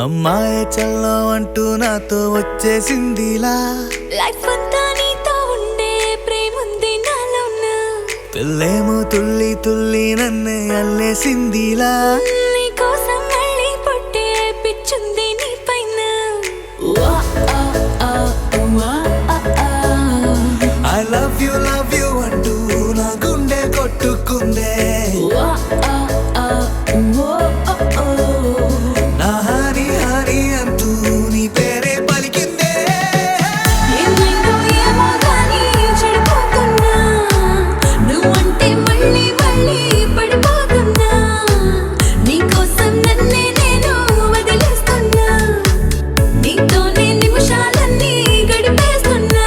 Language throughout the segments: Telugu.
అమ్మాయే చల్లో అంటూ నాతో వచ్చేసిందిలా లైఫ్ అంతా నీతో ఉండే ప్రేముంది నాలోన పిల్లేమో తుల్లి తుల్లి నన్నే అల్లేసిందిలా నీ కోసం మళ్ళీ పుట్టే పిచ్చుంది నీ పైన ఐ లవ్ యు అంటూ నా గుండె కొట్టుకుందే నా హరి హరి అంటూ నీ పేరే పలికిందే ఏమైందో ఏమో గానీ చెడిపోతున్నా నువ్వంటే మళ్ళీ మళ్ళీ పడిపోతున్నా నీకోసం నన్నే నేను వదిలేస్తున్నా నీతోనే నిమిషాలన్నీ గడిపేస్తున్నా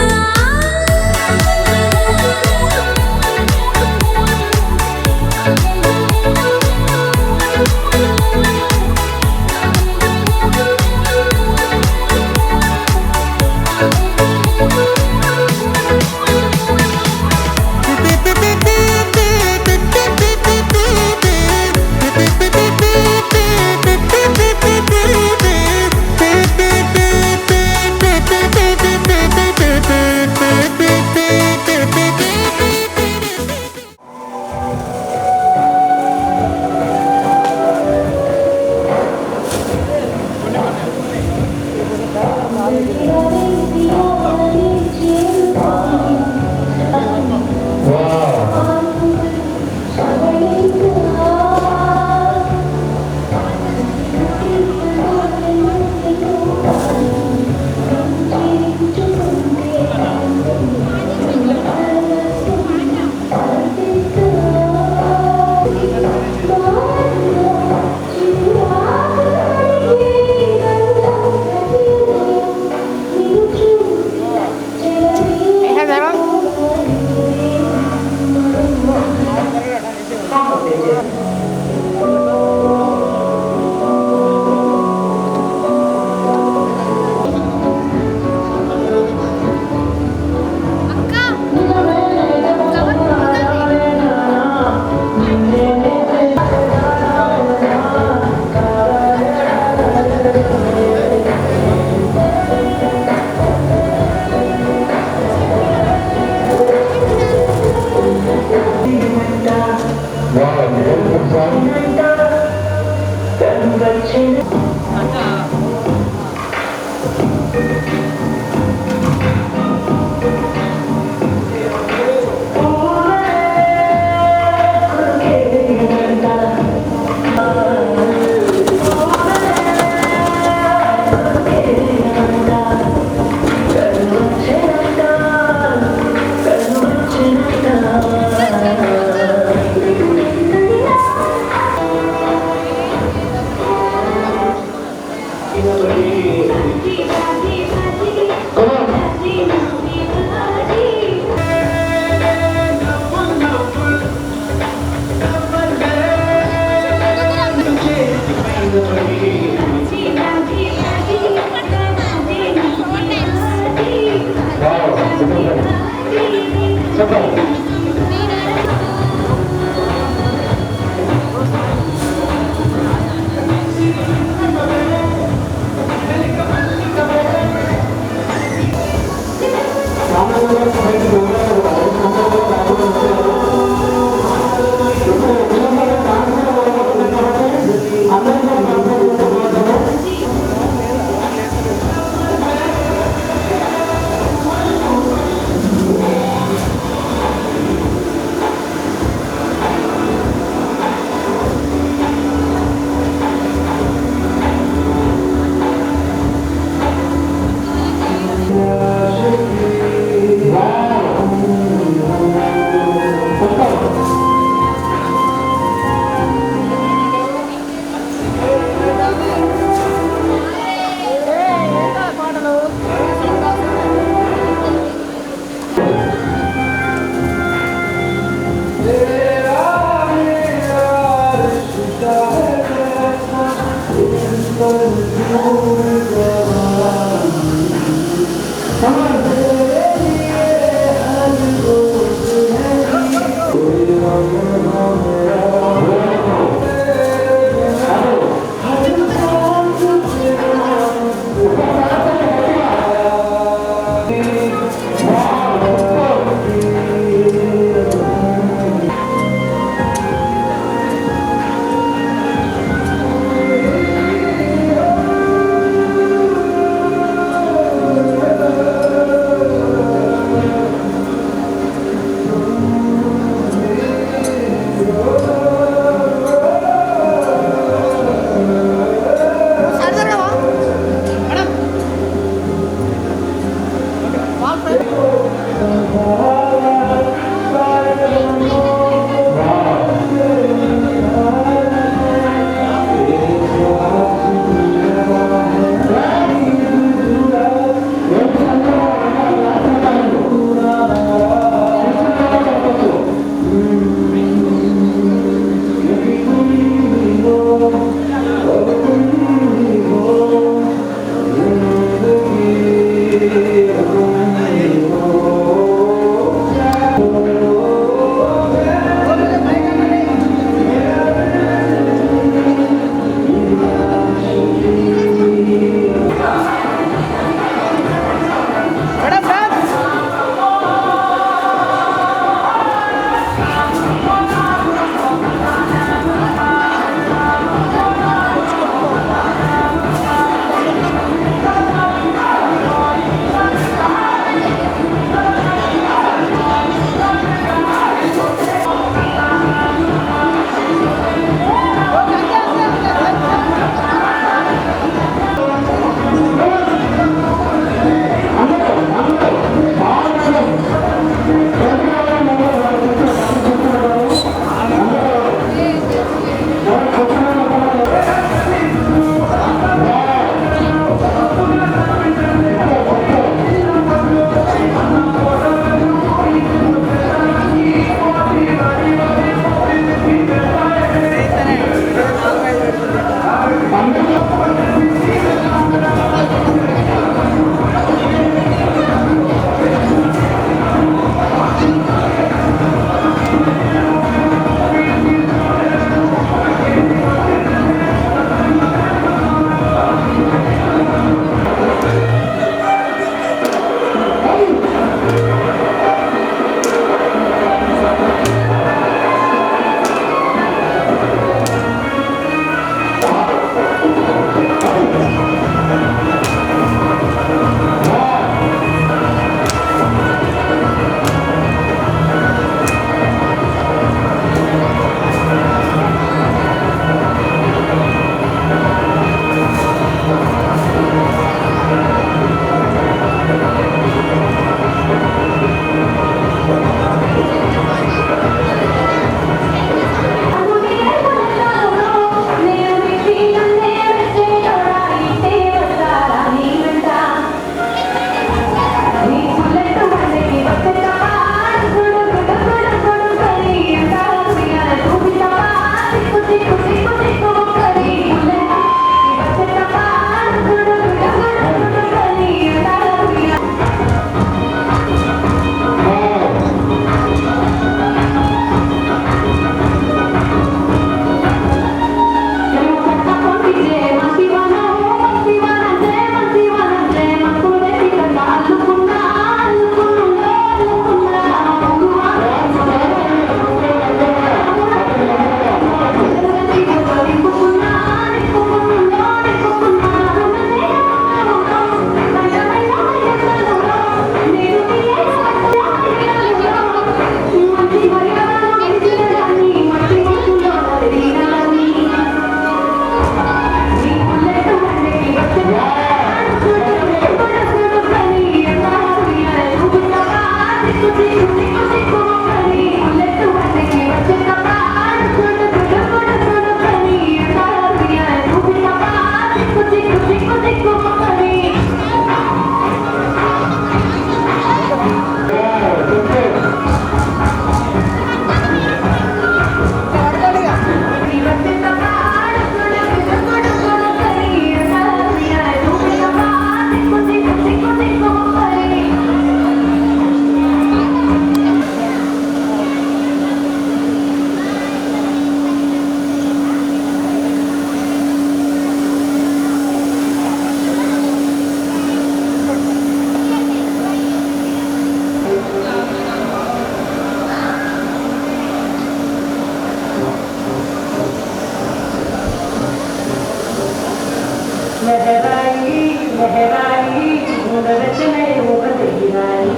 లహరాయి లహరాయి గుణరచనే ఉపదగిరాయి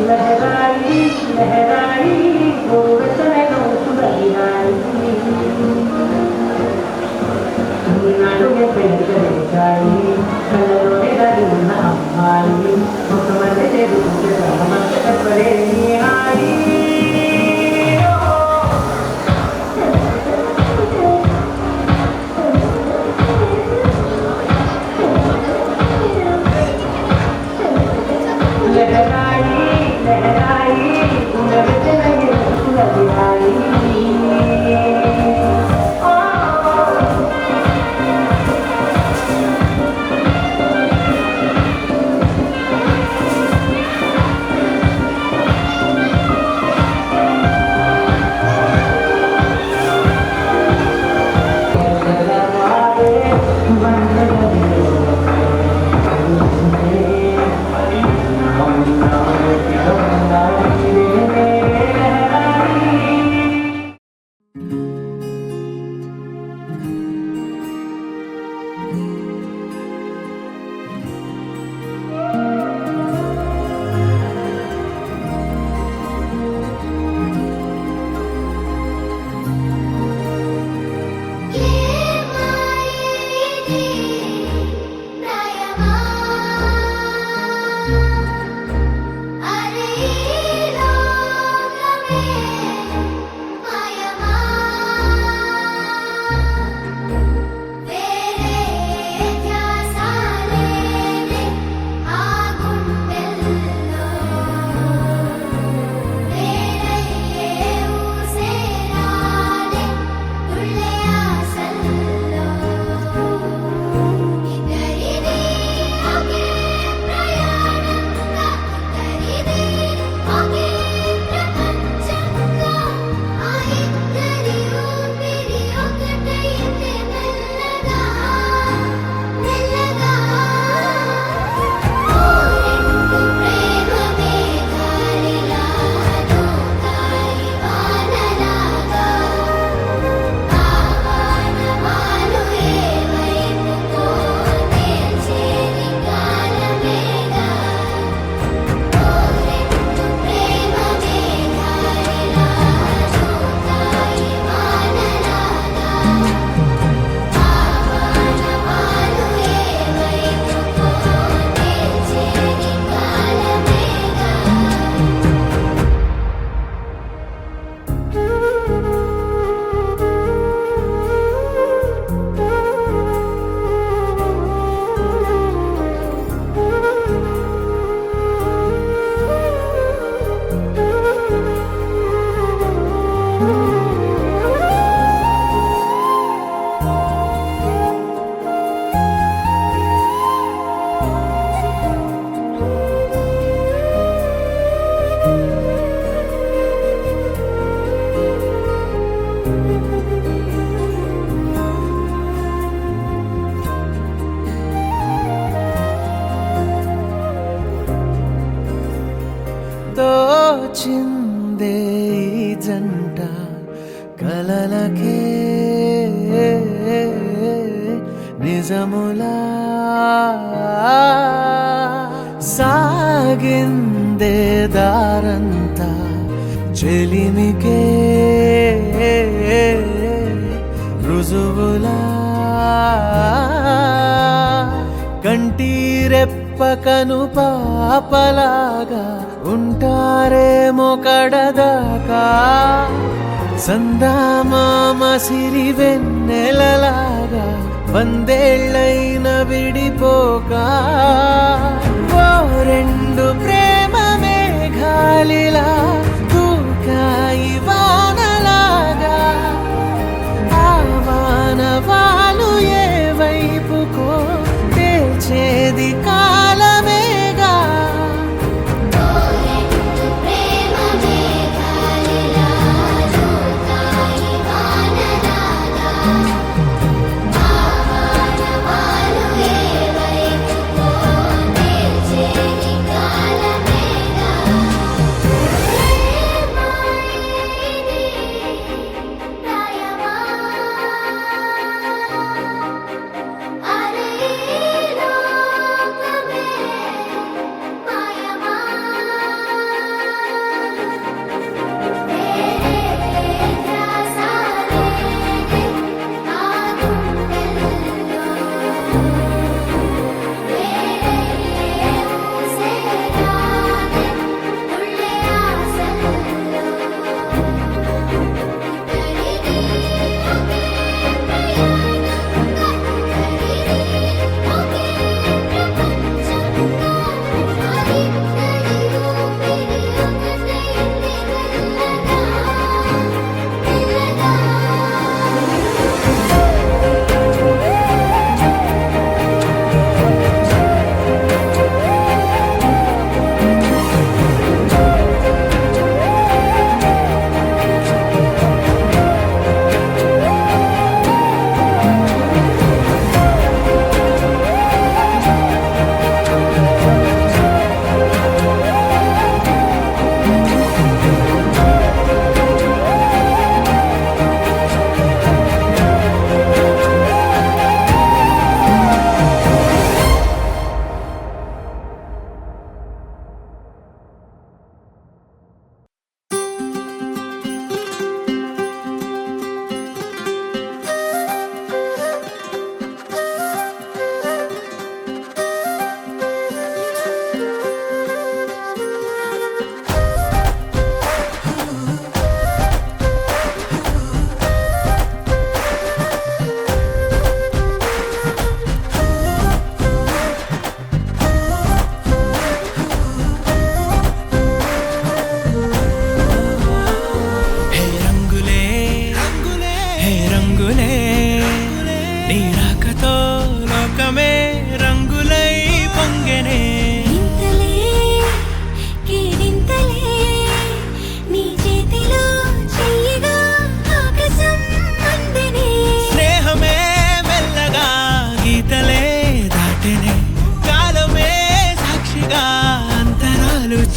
లహరాయి లహరాయి గుణరచనే ఉపదగిరాయి నాలుగే పెద్దగాయి కళ్ళలోనే దాగి ఉన్న అమ్మాయి ఒక మధ్య చేరుకుంటే సహమంతపడే హాయి లహరాయి లహరాయి గుణరచనే ఉపదగిరాయి తోచిందే ఈ జంట కలలకే నిజములా సాగిందే దారంతా చెలిమికే రుజువులా కంటిరెప్పకను పాపలాగా ఉంటారేమో కడదాకా సందామామ సిరి వెన్నెలలాగా వందేళ్ళైన విడిపోక ఓ రెండు ప్రేమ మేఘాలిలా దూకాయి వానలాగా ఆ వానవాలు ఏ వైపుకో తెల్చేది కాలమేగా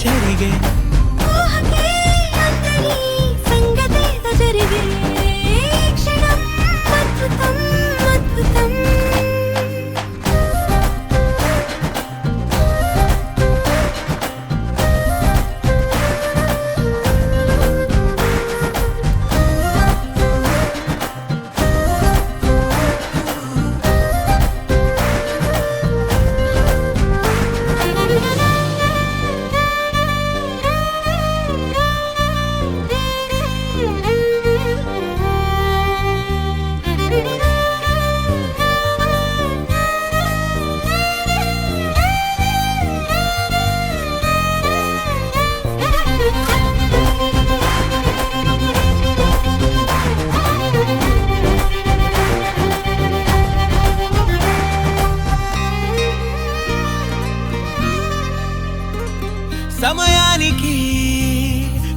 చెరిగే ఊహకే అందని సంగతేదో జరిగే క్షణం అద్భుతం అద్భుతం సమయానికి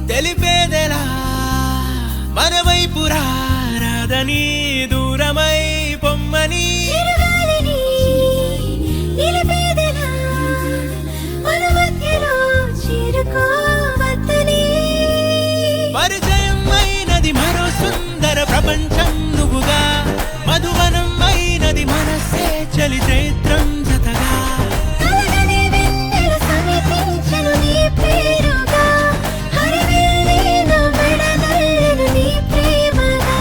తెలిపేదెలా మన వైపు రాదని దూరమై పొమ్మని చిరుగాలిని నిలిపేదెలా మన మధ్యలో చేరుకోవద్దని పరిచయం అయినది మరో సుందర ప్రపంచం నువ్వుగా మధువనం అయినది మనసే చలి చైత్రం జతగా కలగని వెన్నెల సమీపించెను నీ పేరుగా హరివిల్లేను మెడదల్లెను నీ ప్రేమగా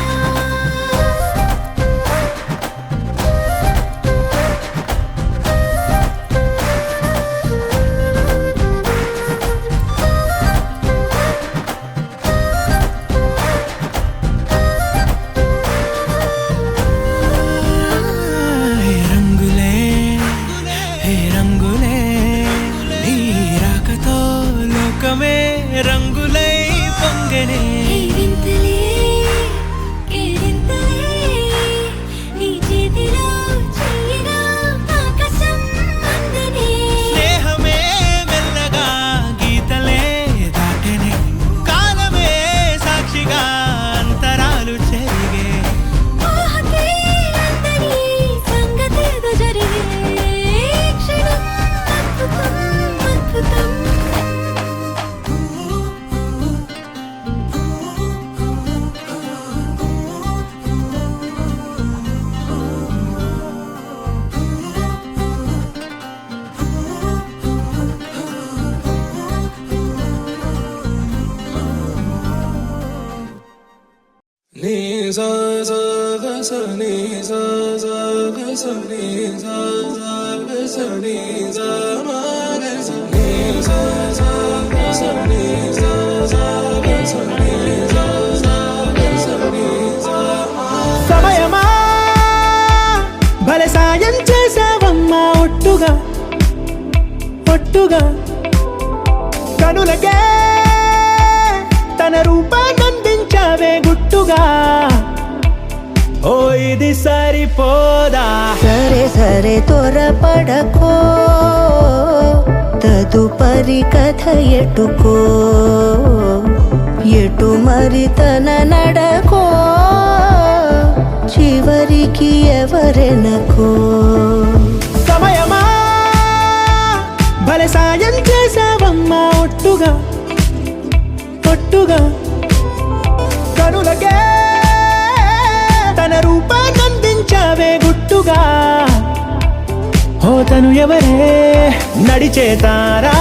హే రంగులే హే రంగులే నీ రాకతో లోకమే రంగులై పొంగనే కేరింతలే కేరింతలే నీ చేతిలో చెయ్యిగా ఆకాశం అందనే స్నేహమే మెల్లగా గీతలే దాటెనే కాలమే సాక్షిగా అంతరాలు చెరిగే ఊహకే అందని సంగతేదో జరిగే క్షణం అద్భుతం అద్భుతం నీ సా సా గ స నీ సా సా గ స నీ సా సా గ స నీ సా మా గ స నీ సా సా గ స నీ సా సా గ స నీ సా సా గ స నీ సా మా సమయమా భలే సాయం చేసావమ్మా ఒట్టుగా ఒట్టుగా కనులకే తన రూపాన్నందించావే గుట్టుగా ఓ ఇది సరిపోదా సరే సరే త్వరపడకో తదుపరి కథ ఎటుకో ఎటు మరి తన నడకో చివరికి ఎవరెనకో సమయమా భలే సాయం చేసావమ్మా ఒట్టుగా ఒట్టుగా కనులకే తన రూపాన్నందించావే గుట్టుగా ఓ తను ఎవరే నడిచే తారా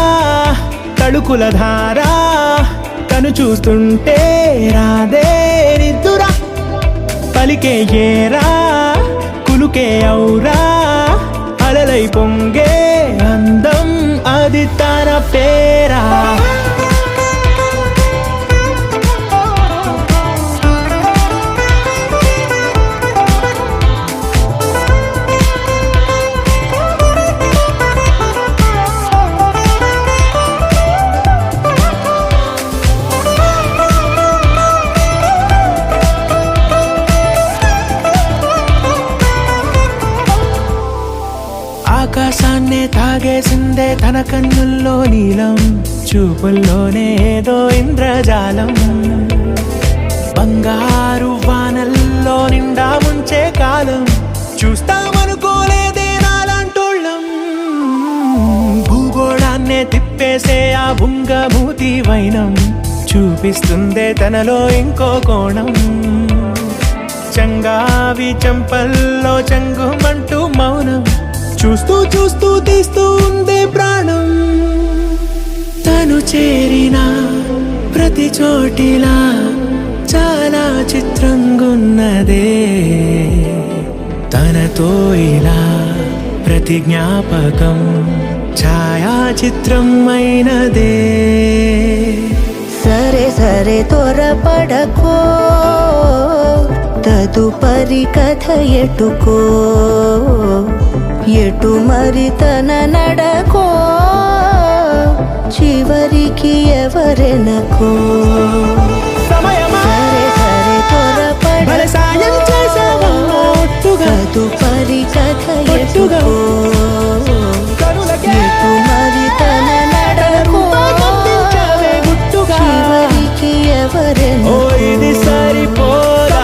తళుకుల ధారా తను చూస్తుంటే రాదే నిద్దురా పలికే ఏరా కులుకే ఔరా అలలై పొంగే అందం అది తన పేరా ఆకాశాన్నే తాగేసిందే తన కన్నుల్లో నీలం చూపుల్లోనే ఏదో ఇంద్రజాలం బంగారు వానల్లో నిండా ముంచే కాలం చూస్తామనుకోలేదే నాలాంటోళ్ళం భూగోళాన్నే తిప్పేసే ఆ బుంగమూతి వైనం చూపిస్తుందే తనలో ఇంకో కోణం. చంగావి చంపల్లో చంగుమంటూ మౌనం చూస్తూ చూస్తూ తీస్తూ ఉందే ప్రాణం. తను చేరిన ప్రతి చోటిలా చాలా చిత్రంగున్నదే. తనతో ఇలా ప్రతి జ్ఞాపకం ఛాయాచిత్రం అయినదే. సరే సరే త్వరపడకో, తదుపరి కథ ఎటుకో, ఎటు మరి తన నడకో, చివరికి ఎవరెనకో. సరే సరే త్వరపడకో, తదుపరి కథ ఎటుకో, ఎటు మరి తన నడకో, చివరికి ఎవరెనకో. ఇది సరిపోదా?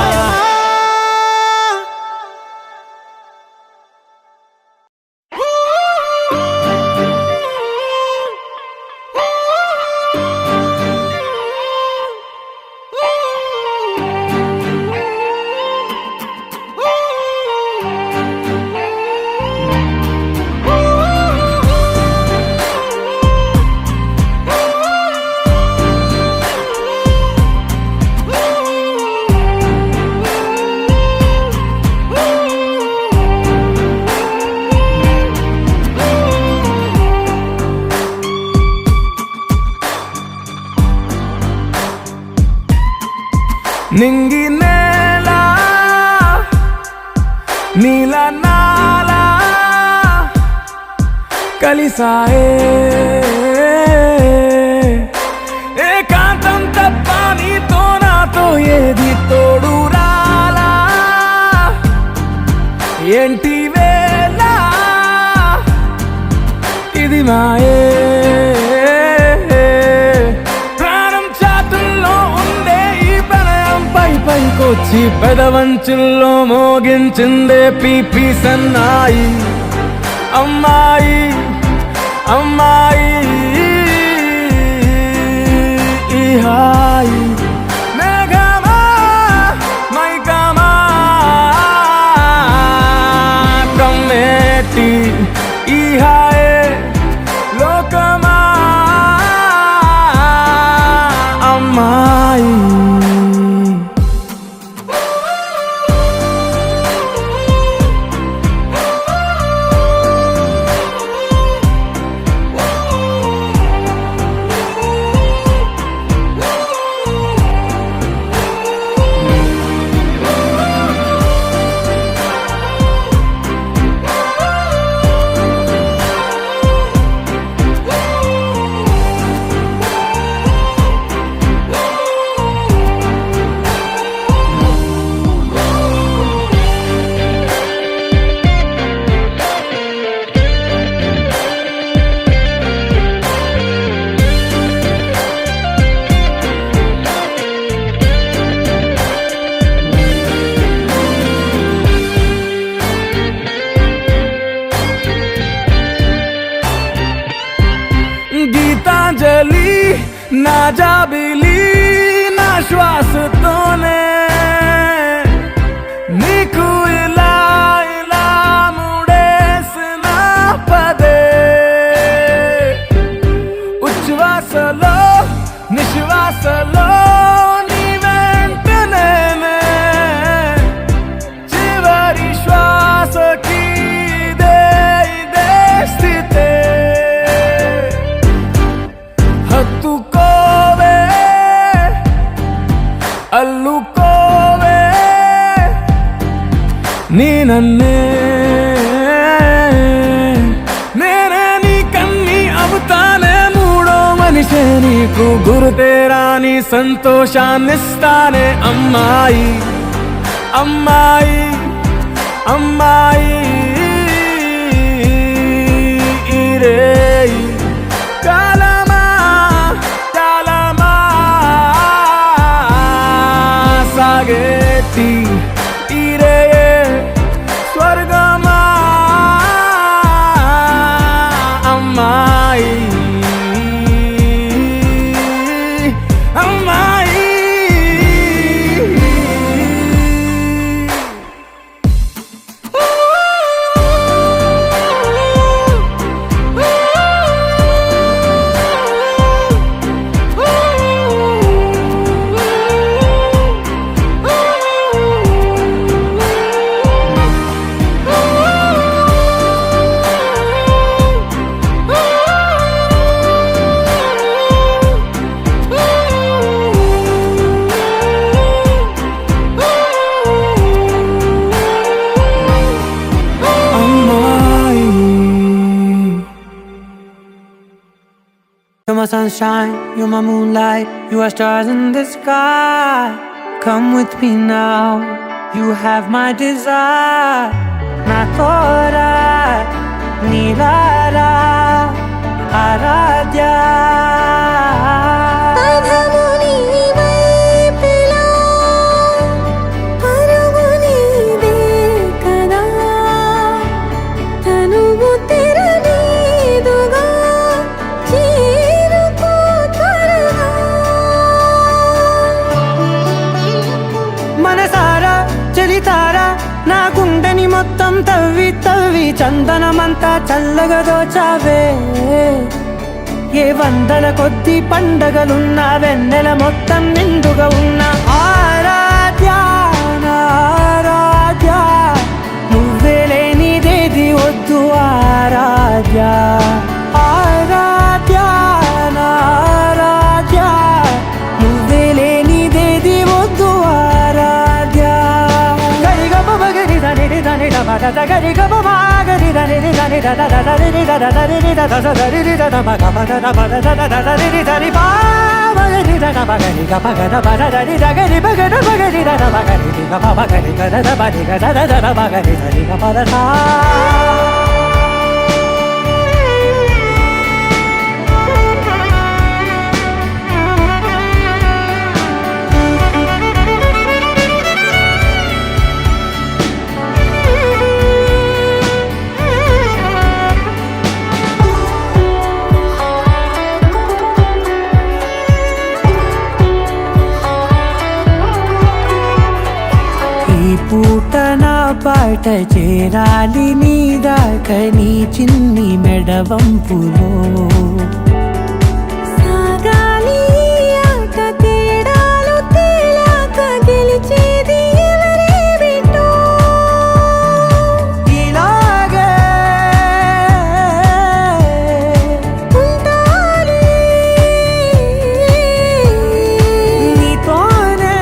నింగి నేల నీల నాల కలిసాయే, ఏకాంతం తప్ప నీతో నాతో ఏది తోడు రాలా. ఏంటి వేళ ఇది మాయే, పైకొచ్చి పెదవంచుల్లో మోగించిందే పీపీ సన్నాయి. అమ్మాయి అమ్మాయి ఈ హాయి, మేఘమా మైకమా కమ్మేటి ఈ హాయే లోకమా. అమ్మాయి గీతాంజలి నా జాబిలి నా శ్వాసతోనే నీకు ఇలా ఇలా ముడేసిన పదే. ఉచ్ఛ్వాసలో నిశ్వాసలో నీ వెంట నేనే, చివరి శ్వాసకి ఇదే ఇదే స్థితే. హత్తుకోవే అల్లుకోవే నీ నన్నే, నేనే నీ కన్ని అవుతానే. మూడో మనిషే నీకు గురుతేరాని సంతోషాన్నిస్తానే. అమ్మాయి అమ్మాయి అమ్మాయి ఇరే కాలమా కాలమా సాగేటి ఇరే స్వర్గమా. అమ్మాయి my sunshine, you're my moonlight, you are stars in the sky. Come with me now, you have my desire. Na tora nilara aradya. పదము నీ వైపులా, పరుగు నీదే కదా, తనువు తెర నీదుగా, చేరుకో త్వరగా. మనసారా చలితారా నా గుండెని మొత్తం తవ్వి తవ్వి చందనమంతా చల్లగా దోచావే. ఏ వందల కొద్ది పండగలున్నా వెన్నెల మొత్తం నిండుగా ఉన్న ఆరాధ్య నా ఆరాధ్య, నువ్వే లేనిదేది వద్దు ఆరాధ్య. ఆరాధ్య నా ఆరాధ్య, నువ్వే లేనిదేది వద్దు ఆరాధ్య. గరి గప గరి ధని ధని ధమ గరి గప మా గరి ధని ధని ధ ధ ధ రి ధ ధ ధ రి ధ ధ ధ ధ రి ధ ధ మ గ ప ధ ధ ప ధ ధ ధ ధ రి ధ రి పా మ గరి ధ ధ ప గరి గ ప గ ధ ప ధ ధ రి ధ గరి ప గ ధ ప గరి ధ ధ ప గరి రి గ ప ప గరి గ ధ ధ ప రి గ ధ ధ ధ ర ప గరి ధ రి గ ప ధ ధ. ఈ పూట నా పాట చేరాలి నీ దాకా నీ చిన్ని మెడవంపులో. సాగాలి ఈ ఆట తేడాలు తేలాక గెలిచేది ఎవరే బిడ్డో. ఇలాగే ఉంటాలి నీతోనే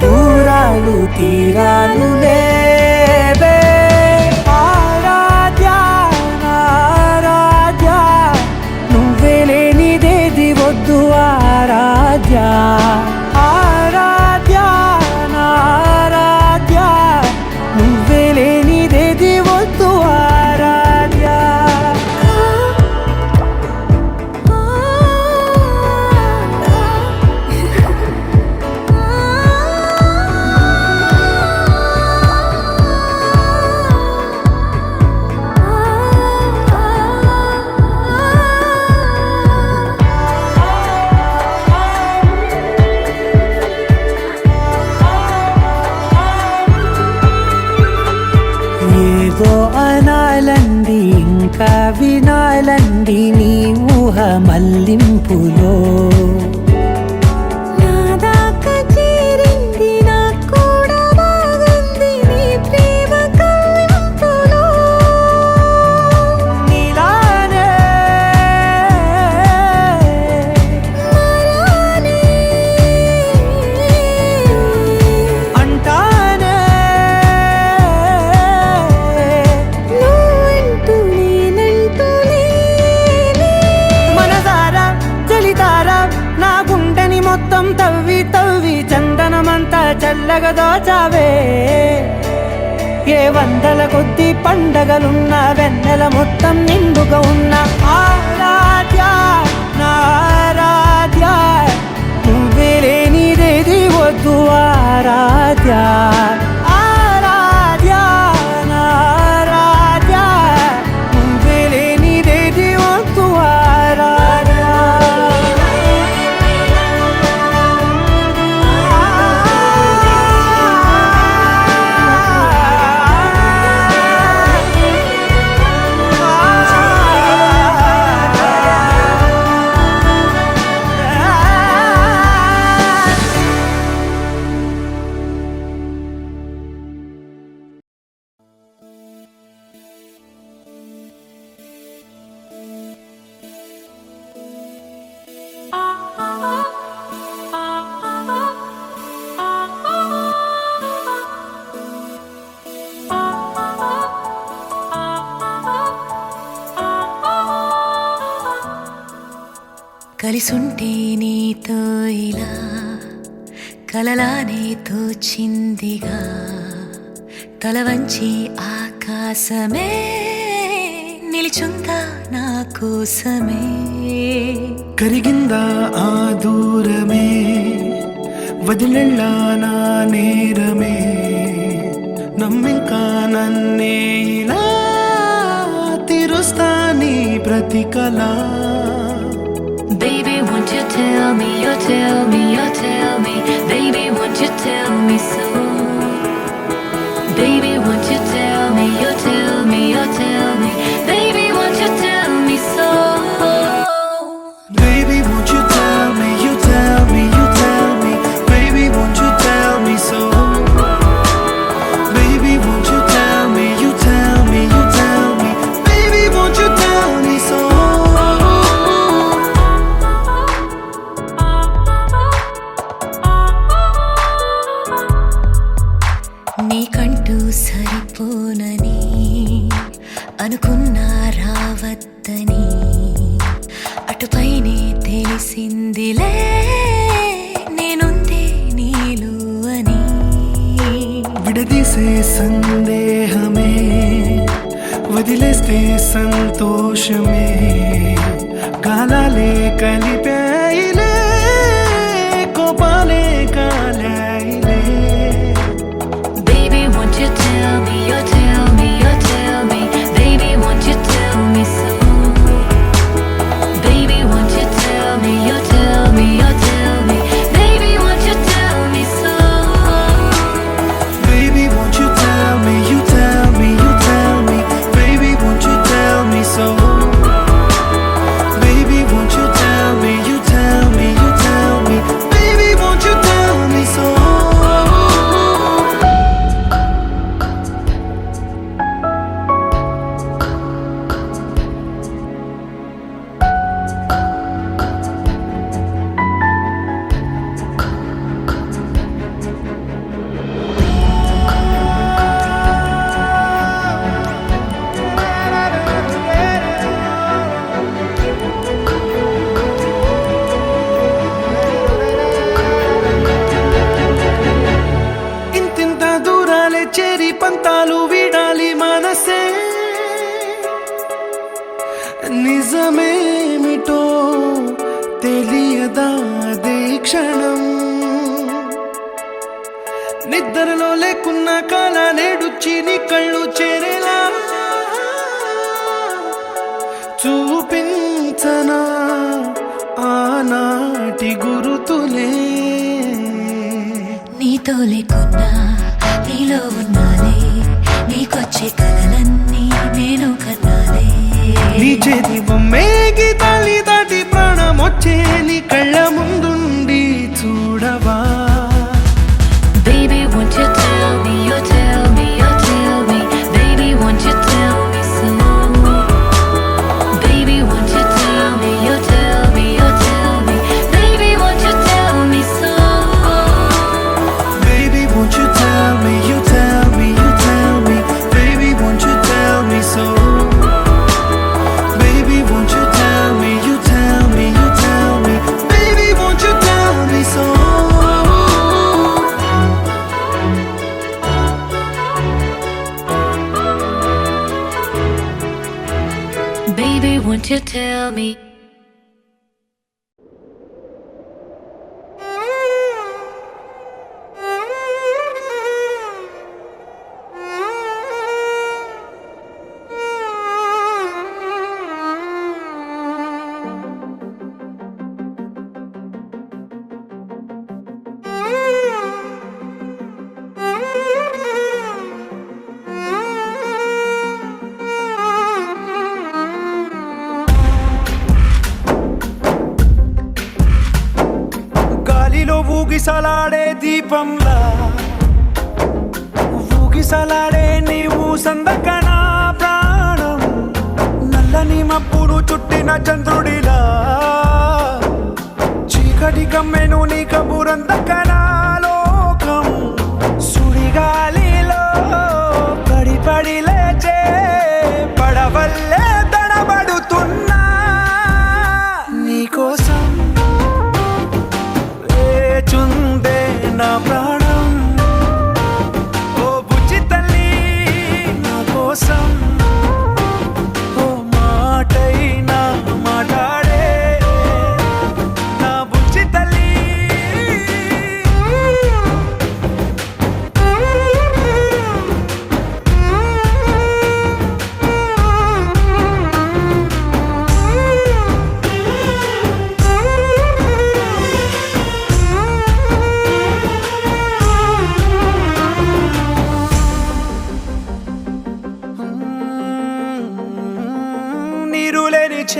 దూరాలు తీరాలు లేవే. ఆరాధ్య నా ఆరాధ్య, నువ్వే లేనిదేది వద్దు ఆరాధ్య. ఆరాధ్య నా ఆరాధ్య, నువ్వే లేనిదేది వద్దు ఆరాధ్య. ఏదో అనాలండి ఇంకా వినాలండి నీ ఊహ మల్లింపులో. నా దాకా చేరింది నాకు కూడా బాగుంది నీ ప్రేమ కవ్వింపులో. నీలానే మరానే అంటానే నువ్వంటూ నేనంటూ లేనే. మనసారా చలితారా నా గుండెని మొత్తం తవ్వి తవ్వి చందనమంతా చల్లగా దోచావే. ఏ వందల కొద్ది పండగలున్నా వెన్నెల మొత్తం నిండుగా ఉన్న ఆరాధ్య నా ఆరాధ్య, నువ్వే లేనిదేది వద్దు ఆరాధ్య. ఆరాధ్య నా ఆరాధ్య, నువ్వే లేనిదేది వద్దు ఆరాధ్య. కలిసుంటే నీతో ఇలా కలలానే తోచిందిగా తల వంచి ఆకాశమే నిలిచుందా నా కోసమే కరిగిందా ఆ దూరమే వదిలెళ్ళా నా నేరమే నమ్మింకా నన్నే ఇలా తీరుస్తా నీ ప్రతి కళ Baby, won't you tell me, you tell me, you tell me Baby, won't you tell me so Baby, won't you tell me, you tell me, you tell me Baby, won't you tell me so Baby, won't you tell me, you tell me, you tell me Baby, won't you tell me so Baby, won't you tell me, you tell me, you tell me Baby, won't you tell me so నీకంటూ సరిపోనని అనుకున్నా రావద్దని అటుపైనే తెలిసిందిలే నేనుంది నీలు అని విడదీసే సందేహమే వదిలేస్తే సంతోషమే కాలాలే కలిపాయిలే కోపాలే కాలాయిలే Baby, won't you tell me, you tell me, you tell me Baby, won't you tell me so Baby, won't you tell me, you tell me, you tell me Baby, won't you tell me so Baby, won't you tell me, you tell me, you tell me Baby, won't you tell me so Baby, won't you tell me, you tell me, you tell me Baby, won't you tell me so ఇంతింత దూరాలే చేరి పంతాలు వీడాలి మనసే నిజమేమిటో తెలియదా అదే క్షణం నిద్రలో లేకున్న కాల నేడుచ్చి నీ కళ్ళు చేరేలా చూపించనా ఆనాటి గురుతులే నీతో లేకున్నా నీలో ఉన్నాలే నీకొచ్చే కలలన్నీ నేను కన్నాలే నీ చేతి బొమ్మే గీతాలి దాటి ప్రాణం వచ్చే నీ కళ్ళ ముందుండి చూడవా Baby, won't you tell me, you tell me, you tell me Baby, won't you tell me so Baby, won't you tell me, you tell me, you tell me Baby, won't you tell me so Baby, won't you tell me, you tell me, you tell me Baby, won't you tell me so Baby, won't you tell me, you tell me, you tell me Baby, won't you tell me so Baby, won't you tell me గాలిలో ఊగిసలాడే దీపంలా ఊగిసలాడే నీవు సందకన ప్రాణం నల్లని మబ్బును చుట్టిన చంద్రుడిలా చీకటి కమ్మెను నీ కబురందకన లోకం సుడిగాలిలో పడి లేచే పడవల్లే తడబడుతున్నా నీకోసం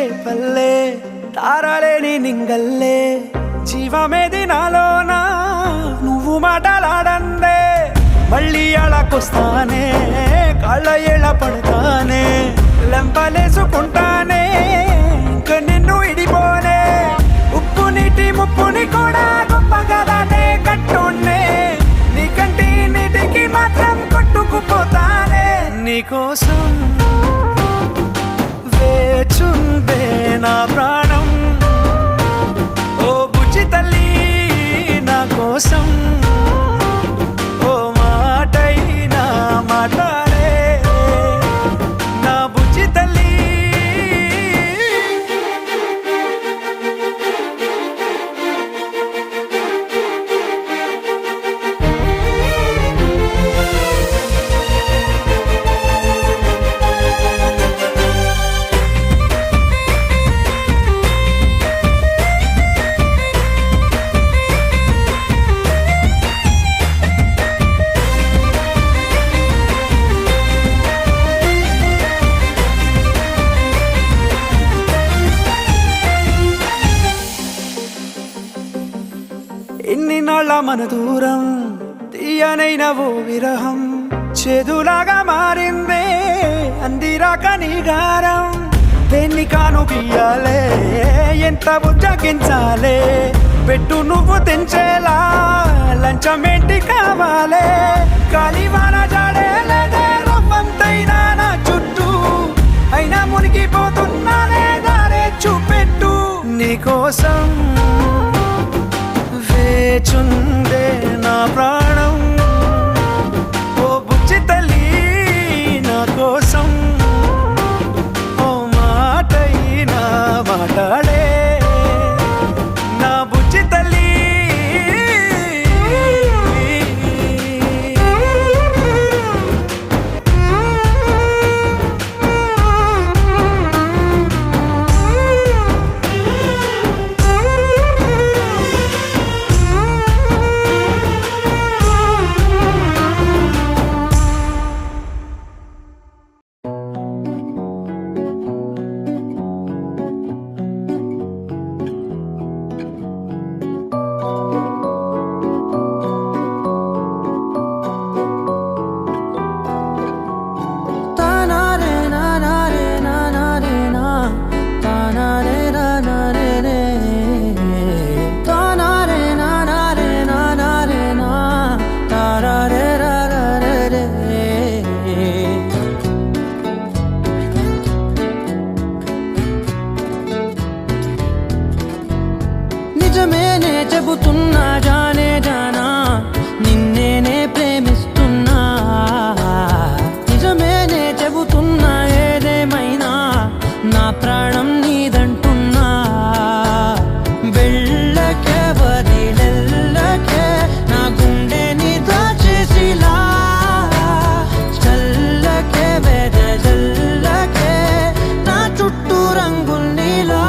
రేపల్లే తారలేని నింగల్లే జీవమేది నాలోనా నువ్వు మాటలాడందే మళ్ళీ అళకొస్తానే కాళ్ళ ఏళ్ళ పడతానే లెంపలేసుకుంటానే ఇంక నిన్ను ఇడిపోనే ఉప్పు నీటి ముప్పుని కూడా గొప్పగా దాటే కట్టునే నీ కంటి నీటికి మాత్రం కొట్టుకుపోతానే నీకోసం వేచుందే నా ప్రాణం ఓ బుజ్జి తల్లి నా కోసం ఓ మాటైనా మాట్లాడే నా బుజ్జి తల్లి ఎన్ని నాళ్ళ మన దూరం తీయనైన ఓ విరహం చేదులాగా మారిందే అందిరాక నీ గారం దేన్ని కాను బియ్యాలే ఎంత బుజ్జగించాలే పెట్టు నువ్వు తెంచేలా లంచమేంటి కావాలే కాలివాన జాడేలేదే రవ్వంతైనా నా చుట్టూ అయినా మునిగిపోతున్నానే దారే చూపెట్టు నీకోసం వేచుందే నా ప్రాణం ఓ బుజ్జి తల్లి నా కోసం ఓ మాటైనా మాట్లాడే నా బుజ్జి తల్లి నిజమేనే చెబుతున్నా జానే జానా నిన్నేనే ప్రేమిస్తున్నా నిజమేనే చెబుతున్నా ఏదేమైనా నా ప్రాణం నీదంటున్నా వెళ్ళకే వదిలెల్లకే నా గుండెని దాచేసిలా చల్లకే వెదజల్లకే నా చుట్టూ రంగుల్నిలా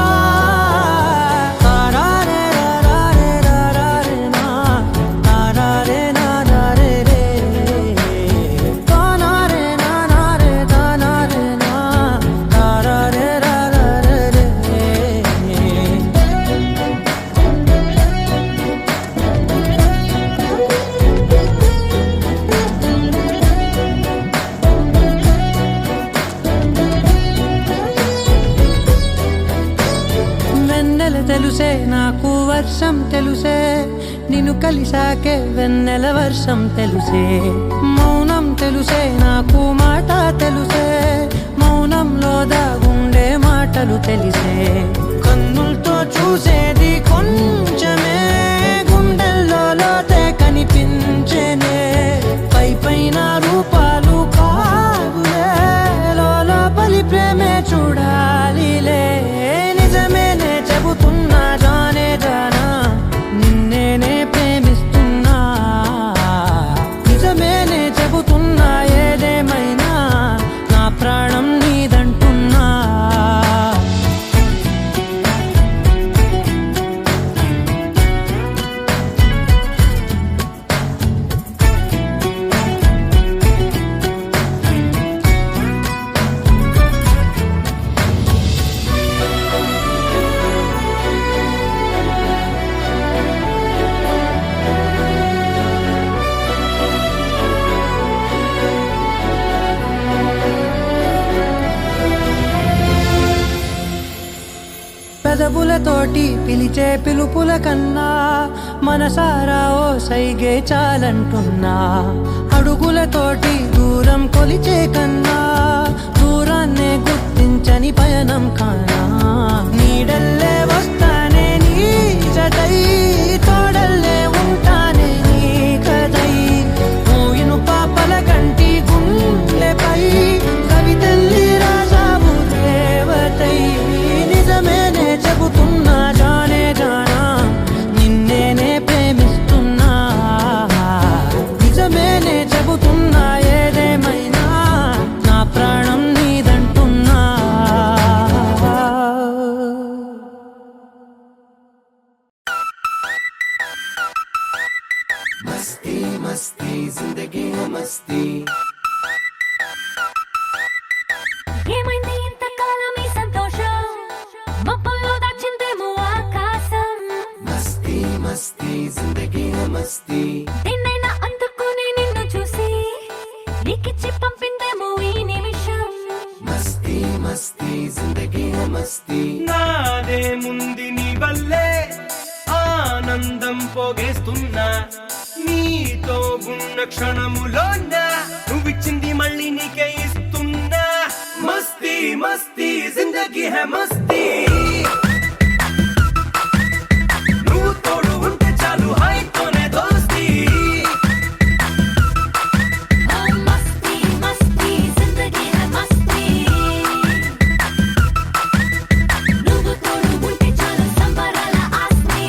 తెలుసే నాకు వర్షం తెలుసే నిన్ను కలిసాకే వెన్నెల వర్షం తెలుసే మౌనం తెలుసే నాకు మాట తెలుసే మౌనంలో దాగుండే మాటలు తెలిసే కన్నులతో చూసేది కొంచెమే గుండెల్లో లోతే కనిపించేనే పై పైన రూపాలు కావులే లోపలి ప్రేమే చూడాలిలే నిజమేనే చెబుతున్నా జానే జానా నిన్నేనే ప్రేమిస్తున్నా నిజమేనే చెబుతున్నా ఏదేమైనా నా ప్రాణం నీదంటున్నా పెదవులతోటి పిలిచే పిలుపుల కన్నా మనసారా ఓ సైగే చాలంటున్నా. అడుగులతోటి దూరం కొలిచే కన్నా దూరాన్నే గుర్తించని పయనం కానా. నీడల్లే వస్తానే నీ జతై, తోడల్లే ఉంటానే నీ కదై. మోయిను పాపల కంటి గుండెపై కవితల్లి రాజావు దేవతై. నిజమేనే చెబుతున్నా జానే జానా, నిన్నేనే ప్రేమిస్తున్నా. నిజమేనే చెబుతున్నా ఏదేమైనా నా ప్రాణం నీదంటున్నా. మస్తీ మస్తీ జిందగీ మస్తీ. ఏమైంది ఇంతకాలం ఈ సంతోషం, మబ్బుల్లో దాచిందేమో ఆకాశం. మస్తీ మస్తీ జిందగీ మస్తీ. నిన్నైనా అందుకుని నిన్ను చూసి నీకిచ్చి పంపిందేమో ఈ నిమిషం. మస్తీ మస్తీ జిందగీ మస్తీ. నాదే ముందు నీ వల్లే ఆనందం పోగేస్తున్నా. నీతో ఉన్న క్షణములోన నువ్విచ్చింది మళ్ళీ నీకే ఇస్తున్నా. మస్తీ మస్తీ జిందగీ హై మస్తీ. నువ్వు తోడు ఉంటే చాలు హాయితోనే దోస్తీ. మస్తీ మస్తీ జిందగీ హై మస్తీ. నువ్వు తోడు ఉంటే చాలు సంబరాల ఆస్తి.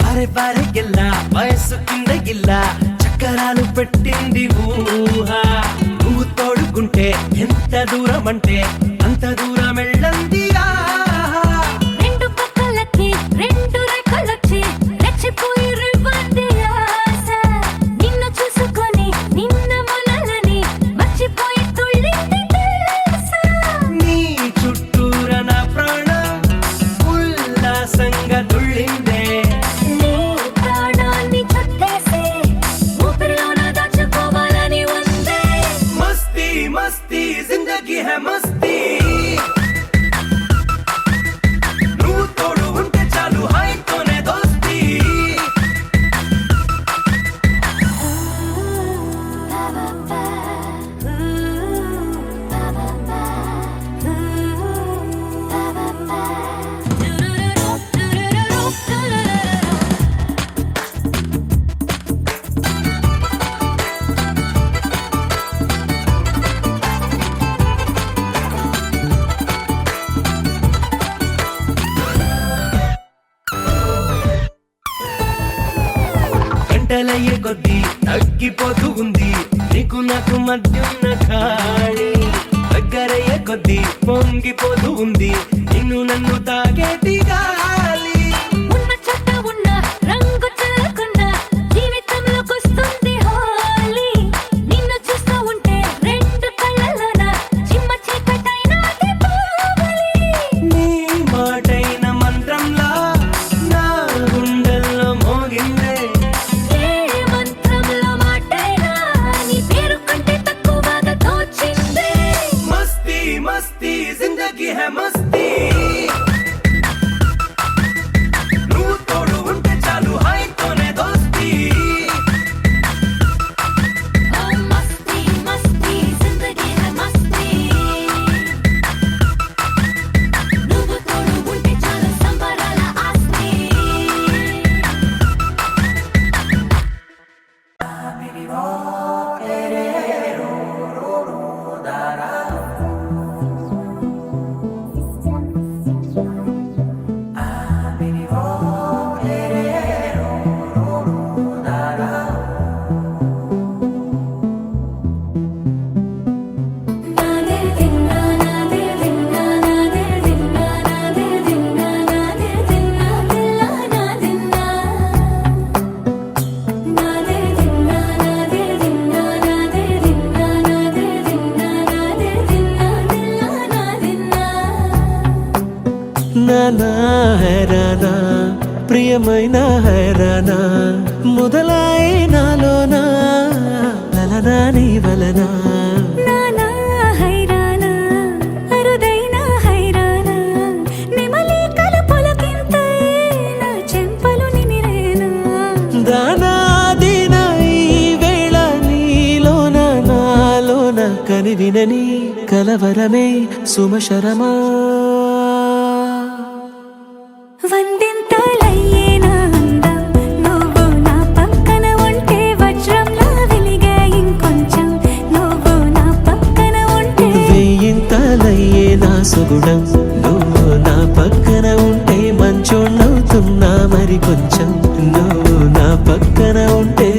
బారే బారే గిల్ల వయస్సు కింద గిల్ల చక్కరాలు పెట్టింది ఊహ. నువ్వు తోడుకుంటే ఎంత దూరం అంటే అంత దూరం వెళ్ళంది. రెండు పక్కలకి రెండు రెక్కలొచ్చి రెచ్చిపోయి రివ్వంది ఆశ. నిన్ను చూసుకొని నిన్న మొనలని మర్చిపోయి తుళ్ళింది తెలుసా. నీ చుట్టూర నా ప్రాణం ఉల్లాసంగా తుళ్ళిందే. నీ ప్రాణాన్ని చుట్టేసి ఊపిరిలోన దాచుకోవాలని ఉందే. మస్తీ మస్తీ జిందగీ హై మస్తీ. నువ్వు తోడు ఉంటే చాలు హాయితోనే దోస్తీ. గంటలయ్యే కొద్దీ తగ్గిపోతూ ఉంది నీకు నాకు మధ్యున్న ఖాళీ. దగ్గరయ్యే కొద్దీ పొంగిపోతూ ఉంది నిన్ను నన్ను తాగేటి గాలి. ఉన్న చోట ఉన్న రంగు చల్లకుండా జీవితంలోకొస్తుంది హోలీ. నిన్ను చూస్తూ ఉంటే రెండు కళ్ళలోన చిమ్మ చీకటైనా దీపావళి. నీ మాటైన మంత్రంలా నా గుండెల్లో మోగిందే. ఏ మంత్రంలో మాటైనా నీ పేరు కంటే తక్కువగా తోచిందే. మస్తీ మస్తీ జిందగీ హై మస్తీ. ఏమైనా హైరానా మొదలాయి నాలోనా లలనా నీ వలనా నానా హైరానా అరుదైన హైరానా నెమలి కలుపులకింతై నా చెంపలు నిమిరేనా దానాదిన ఈ వేళ నీలోన నాలోన కనివినని కలవరమే సుమశరమా వందింతలయ్యేనా అందం నువ్వు నా పక్కన ఉంటే వజ్రంలా వెలిగే ఇంకొంచెం నువ్వు నా పక్కన ఉంటే వెయ్యింతలయ్యే నా సుగుణం నువ్వు నా పక్కన ఉంటే మంచోళ్ళవుతున్నా మరి కొంచెం నువ్వు నా పక్కన ఉంటే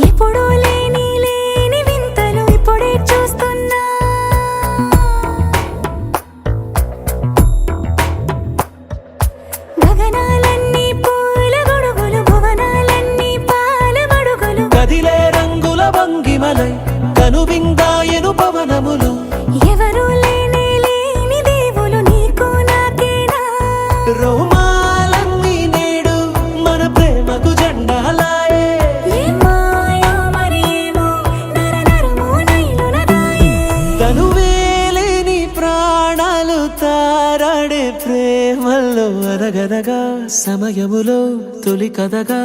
ఎప్పుడూ లేని లేని వింతలు ఇప్పుడే చూస్తున్నా గగనాలన్నీ పూల గొడుగులు భువనాలన్నీ పాల మడుగులు కదిలే రంగుల భంగిమలై కనువిందాయను పవనములు ఎవరూ లేని లేని దేవులు నీకు నాకేనా రోమాలన్నీ నేడు మన ప్రేమకు జెండాలాయే ఏ మాయో మరి ఏమో నరనరమో నైలునదాయే తనువేలేని ప్రాణాలు తారాడే ప్రేమల్లో అరగనగా సమయములో తొలి కథగా